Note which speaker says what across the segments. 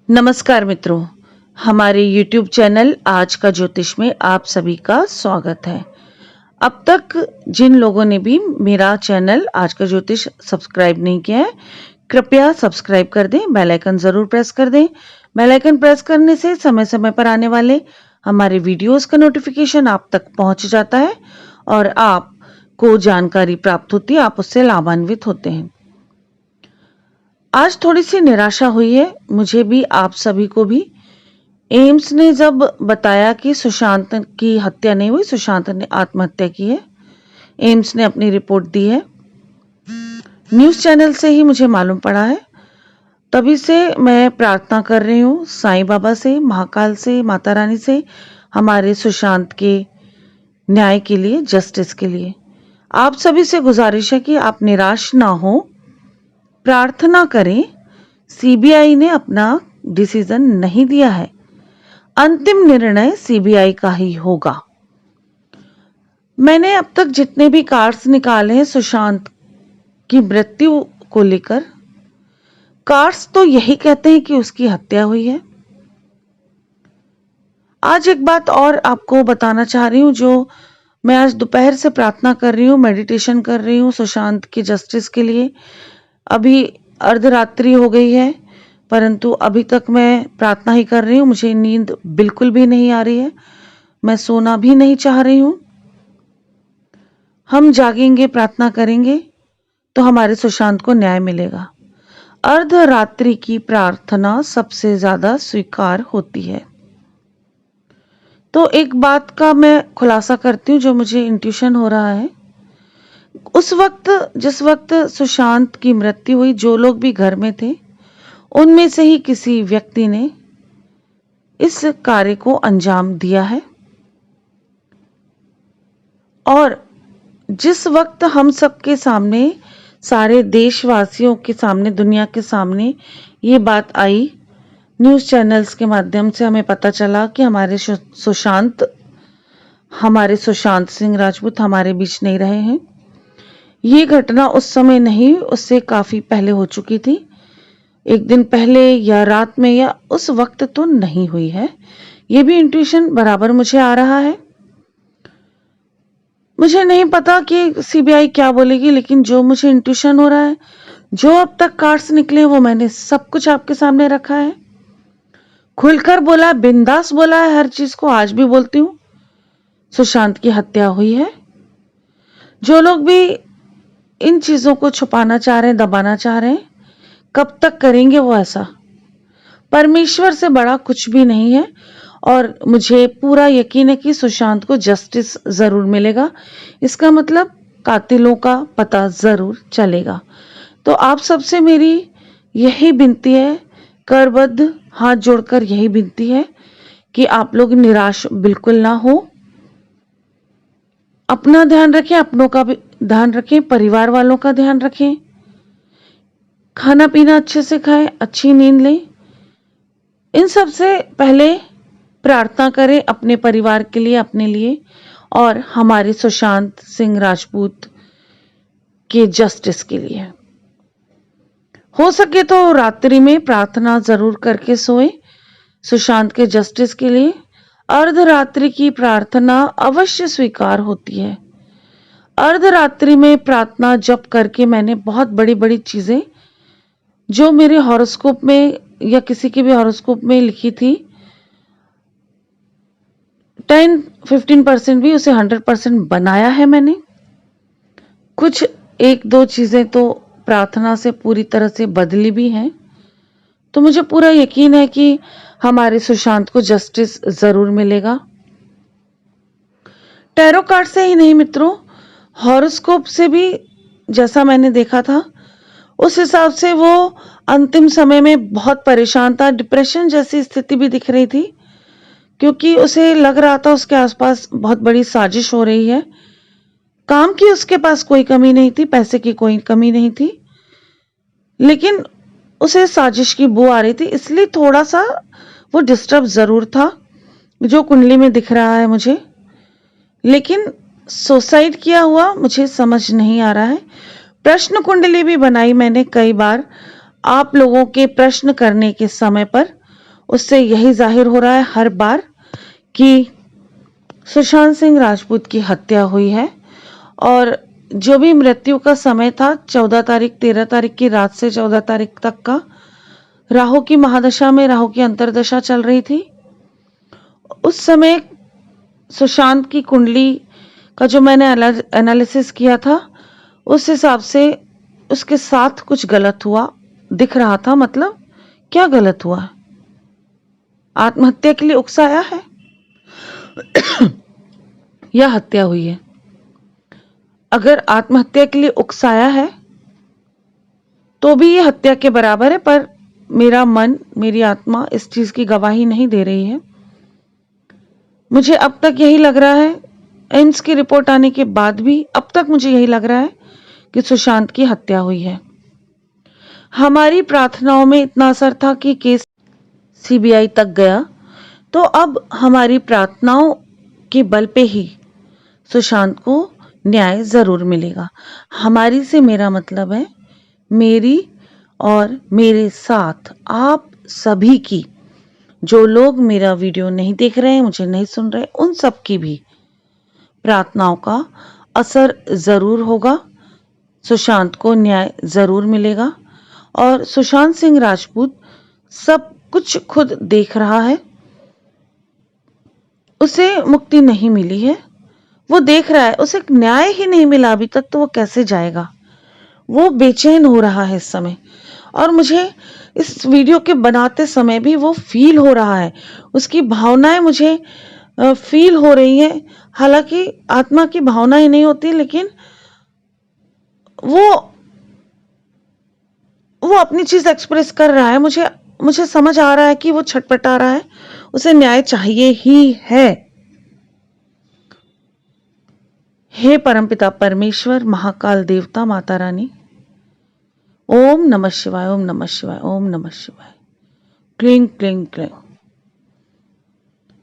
Speaker 1: नमस्कार मित्रों, हमारे YouTube चैनल आज का ज्योतिष में आप सभी का स्वागत है। अब तक जिन लोगों ने भी मेरा चैनल आज का ज्योतिष सब्सक्राइब नहीं किया है, कृपया सब्सक्राइब कर दें, बेल आइकन जरूर प्रेस कर दें। बेल आइकन प्रेस करने से समय समय पर आने वाले हमारे वीडियोस का नोटिफिकेशन आप तक पहुंच जाता है और आपको जानकारी प्राप्त होती है, आप उससे लाभान्वित होते हैं। आज थोड़ी सी निराशा हुई है मुझे भी, आप सभी को भी। एम्स ने जब बताया कि सुशांत की हत्या नहीं हुई, सुशांत ने आत्महत्या की है, एम्स ने अपनी रिपोर्ट दी है, न्यूज़ चैनल से ही मुझे मालूम पड़ा है। तभी से मैं प्रार्थना कर रही हूँ साईं बाबा से, महाकाल से, माता रानी से, हमारे सुशांत के न्याय के लिए, जस्टिस के लिए। आप सभी से गुजारिश है कि आप निराश ना हो, प्रार्थना करें। सीबीआई ने अपना डिसीजन नहीं दिया है, अंतिम निर्णय सीबीआई का ही होगा। मैंने अब तक जितने भी कार्ड्स निकाले हैं सुशांत की मृत्यु को लेकर, कार्ड्स तो यही कहते हैं कि उसकी हत्या हुई है। आज एक बात और आपको बताना चाह रही हूं, जो मैं आज दोपहर से प्रार्थना कर रही हूं, मेडिटेशन कर रही हूं सुशांत के जस्टिस के लिए। अभी अर्धरात्रि हो गई है, परंतु अभी तक मैं प्रार्थना ही कर रही हूँ। मुझे नींद बिल्कुल भी नहीं आ रही है, मैं सोना भी नहीं चाह रही हूँ। हम जागेंगे, प्रार्थना करेंगे तो हमारे सुशांत को न्याय मिलेगा। अर्धरात्रि की प्रार्थना सबसे ज्यादा स्वीकार होती है। तो एक बात का मैं खुलासा करती हूँ जो मुझे इंट्यूशन हो रहा है। उस वक्त, जिस वक्त सुशांत की मृत्यु हुई, जो लोग भी घर में थे उनमें से ही किसी व्यक्ति ने इस कार्य को अंजाम दिया है। और जिस वक्त हम सबके सामने, सारे देशवासियों के सामने, दुनिया के सामने ये बात आई, न्यूज़ चैनल्स के माध्यम से हमें पता चला कि हमारे सुशांत सिंह राजपूत हमारे बीच नहीं रहे हैं। ये घटना उस समय नहीं, उससे काफी पहले हो चुकी थी, एक दिन पहले या रात में, या उस वक्त तो नहीं हुई है। ये भी इंट्यूशन बराबर मुझे आ रहा है। मुझे नहीं पता कि सीबीआई क्या बोलेगी, लेकिन जो मुझे इंट्यूशन हो रहा है, जो अब तक कार्ड्स निकले, वो मैंने सब कुछ आपके सामने रखा है, खुलकर बोला, बिंदास बोला है, हर चीज को आज भी बोलती हूँ। सुशांत की हत्या हुई है। जो लोग भी इन चीजों को छुपाना चाह रहे हैं, दबाना चाह रहे हैं, कब तक करेंगे वो ऐसा? परमेश्वर से बड़ा कुछ भी नहीं है। और मुझे पूरा यकीन है कि सुशांत को जस्टिस जरूर मिलेगा। इसका मतलब कातिलों का पता जरूर चलेगा। तो आप सबसे मेरी यही विनती है, करबद्ध हाथ जोड़कर यही विनती है कि आप लोग निराश बिल्कुल ना हो। अपना ध्यान रखें, अपनों का भी ध्यान रखें, परिवार वालों का ध्यान रखें, खाना पीना अच्छे से खाएं, अच्छी नींद लें। इन सब से पहले प्रार्थना करें अपने परिवार के लिए, अपने लिए और हमारे सुशांत सिंह राजपूत के जस्टिस के लिए। हो सके तो रात्रि में प्रार्थना जरूर करके सोएं सुशांत के जस्टिस के लिए। अर्धरात्रि की प्रार्थना अवश्य स्वीकार होती है। अर्धरात्रि में प्रार्थना जप करके मैंने बहुत बड़ी बड़ी चीजें जो मेरे हॉरोस्कोप में या किसी के भी हॉरोस्कोप में लिखी थी, 10-15% भी, उसे 100% बनाया है मैंने। कुछ एक दो चीजें तो प्रार्थना से पूरी तरह से बदली भी हैं। तो मुझे पूरा यकीन है कि हमारे सुशांत को जस्टिस जरूर मिलेगा। टैरो कार्ड से ही नहीं मित्रों, हॉरोस्कोप से भी जैसा मैंने देखा था, उस हिसाब से वो अंतिम समय में बहुत परेशान था, डिप्रेशन जैसी स्थिति भी दिख रही थी, क्योंकि उसे लग रहा था उसके आसपास बहुत बड़ी साजिश हो रही है। काम की उसके पास कोई कमी नहीं थी, पैसे की कोई कमी नहीं थी, लेकिन उसे साजिश की बू आ रही थी, इसलिए थोड़ा सा वो डिस्टर्ब जरूर था, जो कुंडली में दिख रहा है मुझे। लेकिन सुसाइड किया हुआ मुझे समझ नहीं आ रहा है। प्रश्न कुंडली भी बनाई मैंने कई बार आप लोगों के प्रश्न करने के समय पर, उससे यही जाहिर हो रहा है हर बार कि सुशांत सिंह राजपूत की हत्या हुई है। और जो भी मृत्यु का समय था 14 तारीख 13 तारीख की रात से 14 तारीख तक का, राहु की महादशा में राहु की अंतर्दशा चल रही थी। उस समय सुशांत की कुंडली का जो मैंने एनालिसिस किया था, उस हिसाब से उसके साथ कुछ गलत हुआ दिख रहा था। मतलब क्या गलत हुआ? आत्महत्या के लिए उकसाया है या हत्या हुई है? अगर आत्महत्या के लिए उकसाया है तो भी ये हत्या के बराबर है, पर मेरा मन, मेरी आत्मा इस चीज की गवाही नहीं दे रही है। मुझे अब तक यही लग रहा है, एम्स की रिपोर्ट आने के बाद भी अब तक मुझे यही लग रहा है कि सुशांत की हत्या हुई है। हमारी प्रार्थनाओं में इतना असर था कि केस सीबीआई तक गया, तो अब हमारी प्रार्थनाओं के बल पे ही सुशांत को न्याय जरूर मिलेगा। हमारी से मेरा मतलब है मेरी और मेरे साथ आप सभी की। जो लोग मेरा वीडियो नहीं देख रहे हैं, मुझे नहीं सुन रहे, उन सब की भी प्रार्थनाओं का असर जरूर होगा। सुशांत को न्याय जरूर मिलेगा। और सुशांत सिंह राजपूत सब कुछ खुद देख रहा है, उसे मुक्ति नहीं मिली है, वो देख रहा है, उसे न्याय ही नहीं मिला अभी तक, तो वो कैसे जाएगा? वो बेचैन हो रहा है इस समय। और मुझे इस वीडियो के बनाते समय भी वो फील हो रहा है, उसकी भावनाएं मुझे फील हो रही है। हालांकि आत्मा की भावनाएं नहीं होती, लेकिन वो अपनी चीज एक्सप्रेस कर रहा है। मुझे समझ आ रहा है कि वो छटपटा रहा है, उसे न्याय चाहिए ही है। हे परमपिता परमेश्वर, महाकाल देवता, माता रानी, ओम नमः शिवाय, ओम नमः शिवाय, ओम नमः शिवाय, क्लीं क्लीं क्लीं।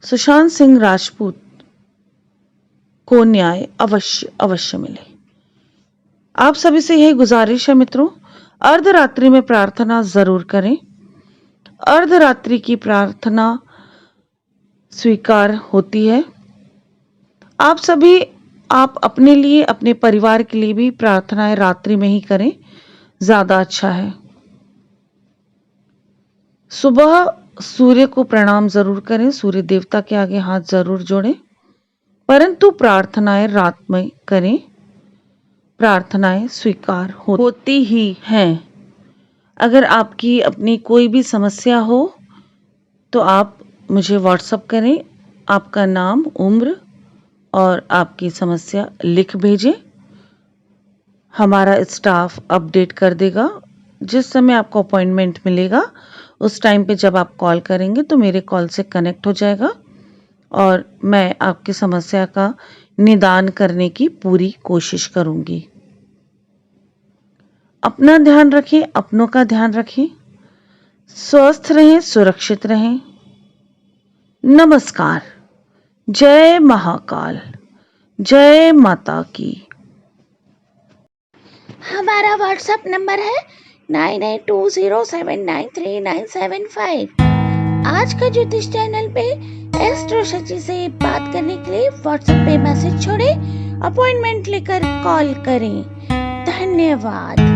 Speaker 1: सुशांत सिंह राजपूत को न्याय अवश्य अवश्य मिले। आप सभी से यही गुजारिश है मित्रों, अर्धरात्रि में प्रार्थना जरूर करें। अर्धरात्रि की प्रार्थना स्वीकार होती है। आप सभी, आप अपने लिए, अपने परिवार के लिए भी प्रार्थनाएं रात्रि में ही करें, ज्यादा अच्छा है। सुबह सूर्य को प्रणाम जरूर करें, सूर्य देवता के आगे हाथ जरूर जोड़ें, परंतु प्रार्थनाएं रात में करें। प्रार्थनाएं स्वीकार होती ही हैं। अगर आपकी अपनी कोई भी समस्या हो तो आप मुझे व्हाट्सएप करें, आपका नाम, उम्र और आपकी समस्या लिख भेजें। हमारा स्टाफ अपडेट कर देगा। जिस समय आपको अपॉइंटमेंट मिलेगा उस टाइम पे जब आप कॉल करेंगे तो मेरे कॉल से कनेक्ट हो जाएगा और मैं आपकी समस्या का निदान करने की पूरी कोशिश करूंगी। अपना ध्यान रखें, अपनों का ध्यान रखें, स्वस्थ रहें, सुरक्षित रहें। नमस्कार। जय महाकाल, जय माता की।
Speaker 2: हमारा व्हाट्सएप नंबर है 9820793975। आज का ज्योतिष चैनल पे एस्ट्रो शची से बात करने के लिए व्हाट्सएप पे मैसेज छोड़े, अपॉइंटमेंट लेकर कॉल करें। धन्यवाद।